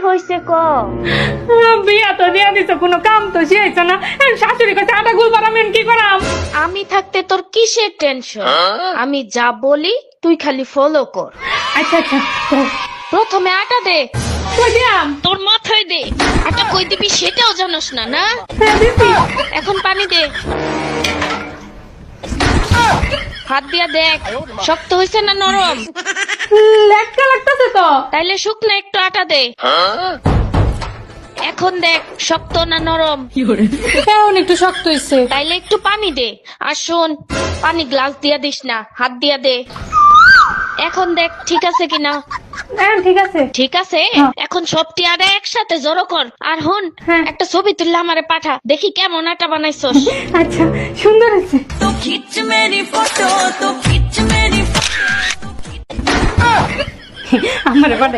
হয়েছে ক? বিয়া তো দিয়া দিছো, কোনো কাম তো শিখাইছো না। শাশুড়ি কাছে আটা গুলবার আমি কি করাম? আমি থাকতে তোর কিসের টেনশন? আমি যা বলি তুই খালি ফলো কর। আচ্ছা আচ্ছা, প্রথমে আটা দে। কই দিয়াম? তোর মাথায় দে। আটা কই দিবি সেটাও জানোস না, না? হ্যাঁ দিছি। এখন পানি দে। হাত দিয়া দেখ শক্ত হয়েছে না নরম। লেটকা লাগতেছে তো। তাইলে শুকনো একটু আটা দে। এখন দেখ শক্ত না নরম। এখন একটু শক্ত হইছে। তাইলে একটু পানি দে। আর শোন, পানি গ্লাস দিয়া দিস না, হাত দিয়া দে। এখন দেখ ঠিক আছে কিনা। হ্যাঁ ঠিক আছে। ঠিক আছে, এখন সবটি আটা একসাথে জড়ো কর। আর হন, হ্যাঁ। একটা ছবি তুললে আমারে পাঠা, দেখি কেমন আটা বানাইছস। আচ্ছা, সুন্দর হয়েছে। तो खींच मेरी फोटो, तो खींच मेरी আমার